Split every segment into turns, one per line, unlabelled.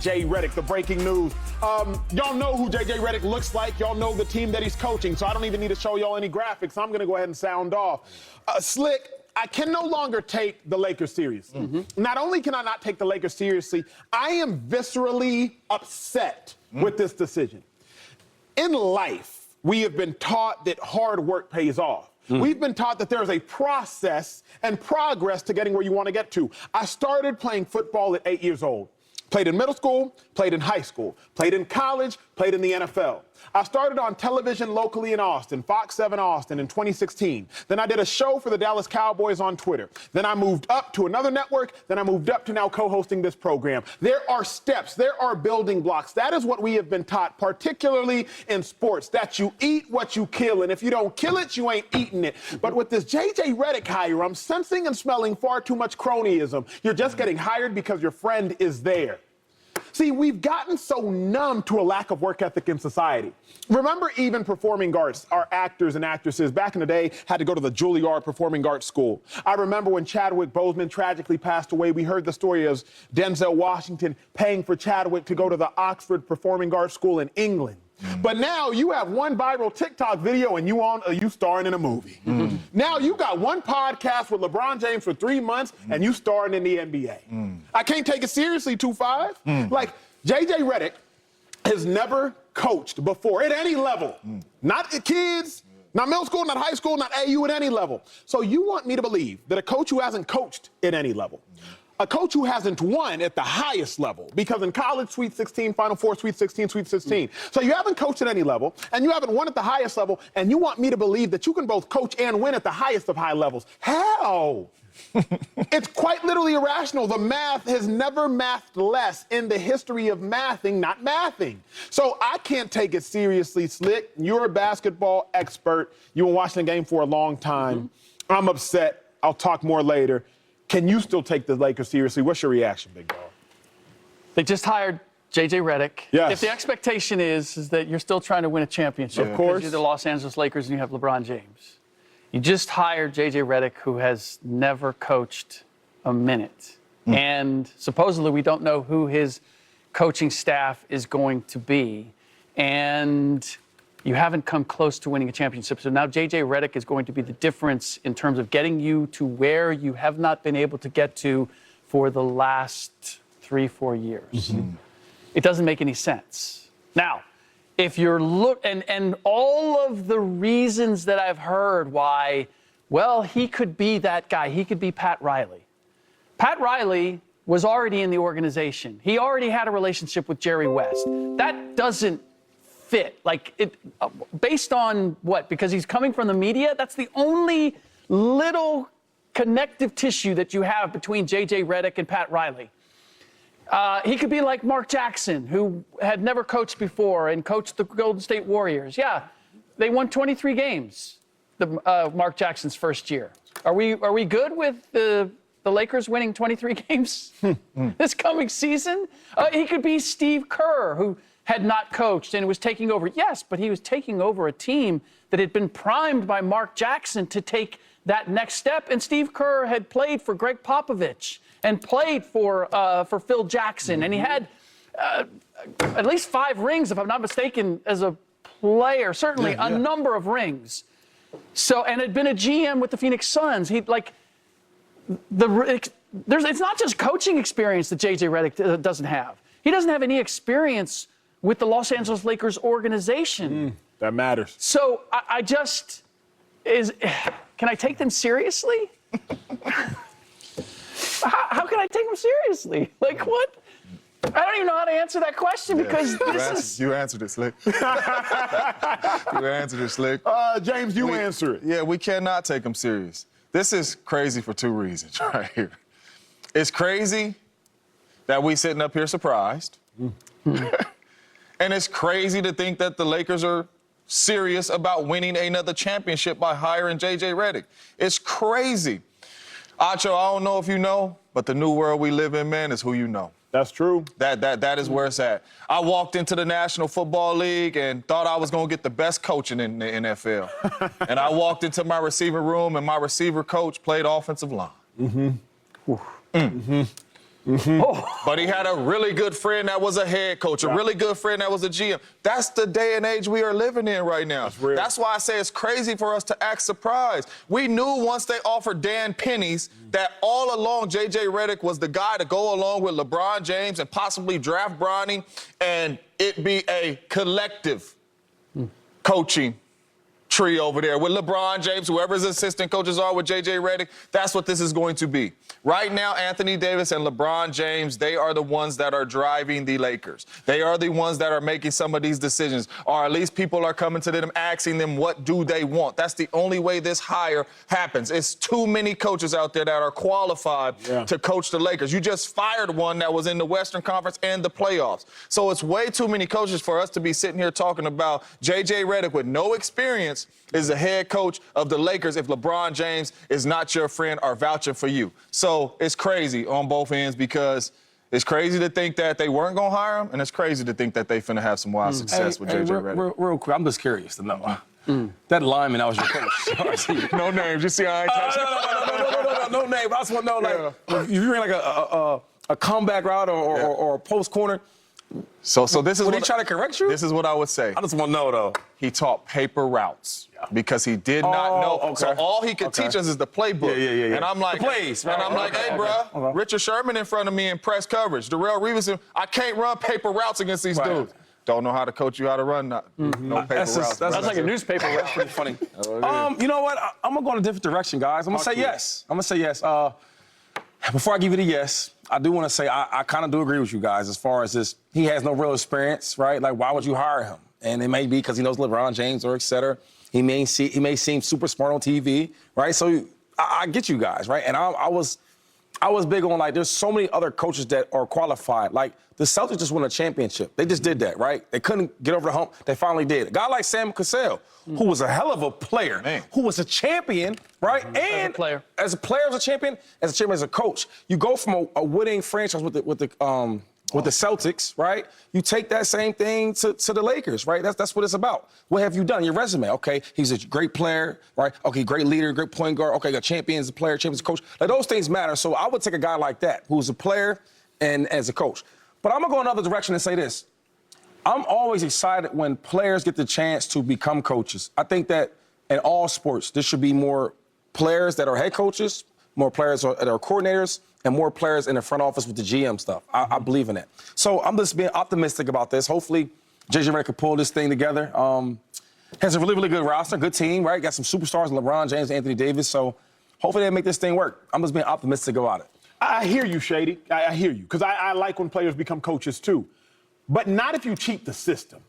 J. Redick, the breaking news. Y'all know who J.J. Redick looks like. Y'all know the team that he's coaching, so I don't even need to show y'all any graphics. I'm going to go ahead and sound off. Slick, I can no longer take the Lakers seriously. Not only can I not take the Lakers seriously, I am viscerally upset with this decision. In life, we have been taught that hard work pays off. We've been taught that there's a process and progress to getting where you want to get to. I started playing football at 8 years old. Played in middle school, played in high school, played in college, played in the NFL. I started on television locally in Austin, Fox 7 Austin in 2016. Then I did a show for the Dallas Cowboys on Twitter. Then I moved up to another network. Then I moved up to now co-hosting this program. There are steps. There are building blocks. That is what we have been taught, particularly in sports, that you eat what you kill. And if you don't kill it, you ain't eating it. But with this J.J. Redick hire, I'm sensing and smelling far too much cronyism. You're just getting hired because your friend is there. See, we've gotten so numb to a lack of work ethic in society. Remember, even performing arts, our actors and actresses back in the day had to go to the Juilliard Performing Arts School. I remember when Chadwick Boseman tragically passed away, we heard the story of Denzel Washington paying for Chadwick to go to the Oxford Performing Arts School in England. But now you have one viral TikTok video and you starring in a movie. Now you got one podcast with LeBron James for 3 months and you starring in the NBA. I can't take it seriously, 2-5. Like, J.J. Redick has never coached before at any level. Not at kids, not middle school, not high school, not AU at any level. So you want me to believe that a coach who hasn't coached at any level, a coach who hasn't won at the highest level, because in college, Sweet 16, Final Four, Sweet 16, Sweet 16. So you haven't coached at any level, and you haven't won at the highest level, and you want me to believe that you can both coach and win at the highest of high levels. How? It's quite literally irrational. The math has never mathed less in the history of mathing, not mathing. So I can't take it seriously, Slick. You're a basketball expert. You've been watching the game for a long time. I'm upset. I'll talk more later. Can you still take the Lakers seriously? What's your reaction, big dog?
They just hired J.J. Redick.
Yes.
If the expectation is that you're still trying to win a championship,
of course,
you're the Los Angeles Lakers and you have LeBron James. You just hired J.J. Redick, who has never coached a minute. And supposedly we don't know who his coaching staff is going to be. And you haven't come close to winning a championship. So now J.J. Redick is going to be the difference in terms of getting you to where you have not been able to get to for the last 3-4 years. It doesn't make any sense. Now, if you're and all of the reasons that I've heard why, well, he could be that guy. He could be Pat Riley. Pat Riley was already in the organization. He already had a relationship with Jerry West. That doesn't fit. Like, based on what? Because he's coming from the media? That's the only little connective tissue that you have between J.J. Redick and Pat Riley. He could be like Mark Jackson, who had never coached before and coached the Golden State Warriors. Yeah, they won 23 games, Mark Jackson's first year. Are we good with the Lakers winning 23 games this coming season? He could be Steve Kerr, who had not coached and was taking over. Yes, but he was taking over a team that had been primed by Mark Jackson to take that next step. And Steve Kerr had played for Greg Popovich and played for Phil Jackson. And he had at least 5 rings, if I'm not mistaken, as a player, certainly a number of rings. So, and had been a GM with the Phoenix Suns. It's not just coaching experience that J.J. Redick doesn't have. He doesn't have any experience with the Los Angeles Lakers organization.
That matters.
So can I take them seriously? How can I take them seriously? Like, what? I don't even know how to answer that question because
You answered it, Slick. You answered it, Slick.
James, you answer it.
Yeah, we cannot take them serious. This is crazy for 2 reasons right here. It's crazy that we sitting up here surprised. And it's crazy to think that the Lakers are serious about winning another championship by hiring J.J. Redick. It's crazy. Acho, I don't know if you know, but the new world we live in, man, is who you know.
That's true.
That is where it's at. I walked into the National Football League and thought I was going to get the best coaching in the NFL. And I walked into my receiver room, and my receiver coach played offensive line. But he had a really good friend that was a head coach, a really good friend that was a GM. That's the day and age we are living in right now. That's why I say it's crazy for us to act surprised. We knew once they offered Dan pennies that all along J.J. Redick was the guy to go along with LeBron James and possibly draft Bronny and it be a collective coaching tree over there with LeBron James, whoever his assistant coaches are with J.J. Redick. That's what this is going to be. Right now, Anthony Davis and LeBron James, they are the ones that are driving the Lakers. They are the ones that are making some of these decisions, or at least people are coming to them asking them what do they want. That's the only way this hire happens. It's too many coaches out there that are qualified to coach the Lakers. You just fired one that was in the Western Conference and the playoffs. So it's way too many coaches for us to be sitting here talking about J.J. Redick with no experience is the head coach of the Lakers if LeBron James is not your friend or vouching for you. So it's crazy on both ends because it's crazy to think that they weren't going to hire him, and it's crazy to think that they finna have some wild success with J.J. Redick.
Real quick, I'm just curious to know. That lineman, that was your coach.
No names. You see how I ain't touching
No name. I just want to know, like, if you ran like a comeback route or a post corner,
So this is
would
what
he try to correct you?
This is what I would say.
I just want to know, though.
He taught paper routes because he did not know.
Okay.
So all he could teach us is the playbook.
Yeah.
And I'm like,
the plays, right?
And I'm like, hey, bro, Richard Sherman in front of me in press coverage. Darrell Reeves, I can't run paper routes against these dudes. Don't know how to coach you how to run no paper routes.
That's like a newspaper.
That's pretty funny. You know what? I'm going to go in a different direction, guys. I'm going to say yes. I'm going to say yes. Before I give you the yes, I do want to say I kind of do agree with you guys as far as this. He has no real experience, right? Like, why would you hire him? And it may be because he knows LeBron James or et cetera. He may seem super smart on TV, right? So I get you guys, right? And I was big on, like, there's so many other coaches that are qualified. Like, the Celtics just won a championship. They just did that, right? They couldn't get over the hump. They finally did. A guy like Sam Cassell, who was a hell of a player, who was a champion, right? And as a player, as a champion, as a coach, you go from a winning franchise with the Celtics, right? You take that same thing to the Lakers, right? That's what it's about. What have you done? Your resume. Okay, he's a great player, right? Okay, great leader, great point guard. Okay, a champion as a player, champion as a coach. Like, those things matter. So I would take a guy like that who's a player and as a coach. But I'm going to go another direction and say this. I'm always excited when players get the chance to become coaches. I think that in all sports, there should be more players that are head coaches, more players that are coordinators, and more players in the front office with the GM stuff. I believe in it. So I'm just being optimistic about this. Hopefully, J.J. Redick can pull this thing together. Has a really, really good roster, good team, right? Got some superstars, LeBron James, Anthony Davis. So hopefully they make this thing work. I'm just being optimistic about it.
I hear you, Shady. I hear you, because I like when players become coaches, too. But not if you cheat the system.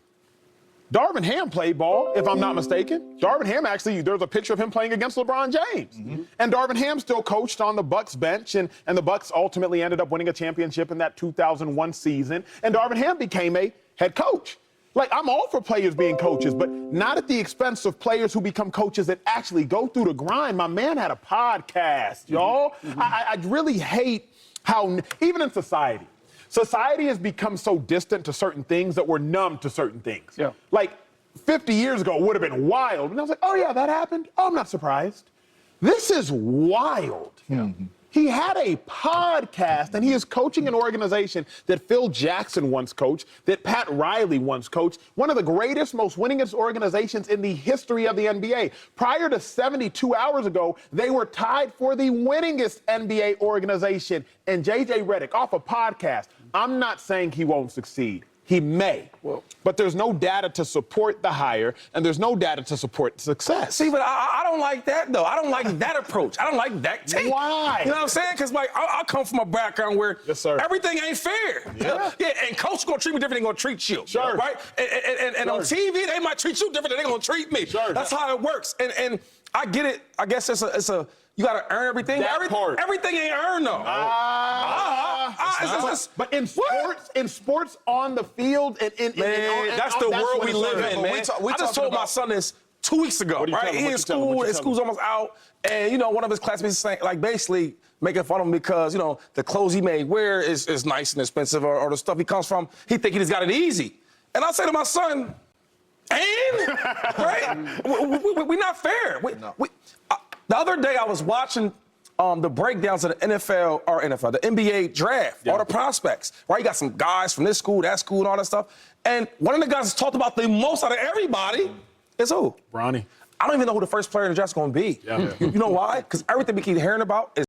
Darvin Ham played ball, if I'm not mistaken. Darvin Ham, actually, there's a picture of him playing against LeBron James. And Darvin Ham still coached on the Bucks bench, and the Bucks ultimately ended up winning a championship in that 2001 season. And Darvin Ham became a head coach. Like, I'm all for players being coaches, but not at the expense of players who become coaches that actually go through the grind. My man had a podcast, y'all. I really hate how, even in society has become so distant to certain things that we're numb to certain things.
Yeah.
Like, 50 years ago, it would have been wild. And I was like, oh, yeah, that happened. Oh, I'm not surprised. This is wild. He had a podcast, and he is coaching an organization that Phil Jackson once coached, that Pat Riley once coached, one of the greatest, most winningest organizations in the history of the NBA. Prior to 72 hours ago, they were tied for the winningest NBA organization. And J.J. Redick, off a podcast, I'm not saying he won't succeed. He may, but there's no data to support the hire, and there's no data to support success.
See, but I don't like that, though. I don't like that approach. I don't like that take.
Why?
You know what I'm saying? Because, like, I come from a background where everything ain't fair. Yeah, and coach going to treat me different than going to treat you.
Sure.
Right? And on TV, they might treat you different than they're going to treat me.
Sure.
That's how it works. And I get it. I guess it's a you got to earn everything. Everything ain't earned, though.
But in sports on the field,
that's the world we live in, man. I just told my son this 2 weeks ago, right? He in school, his school's almost out, and, you know, one of his classmates is saying, like, basically making fun of him because, you know, the clothes he may wear is nice and expensive, or the stuff he comes from, he think he just got it easy. And I say to my son, right? We're not fair. The other day I was watching the breakdowns of the the NBA draft, all the prospects, right? You got some guys from this school, that school, and all that stuff. And one of the guys that's talked about the most out of everybody is who?
Bronny.
I don't even know who the first player in the draft is going to be.
Yeah.
You know why? Because everything we keep hearing about is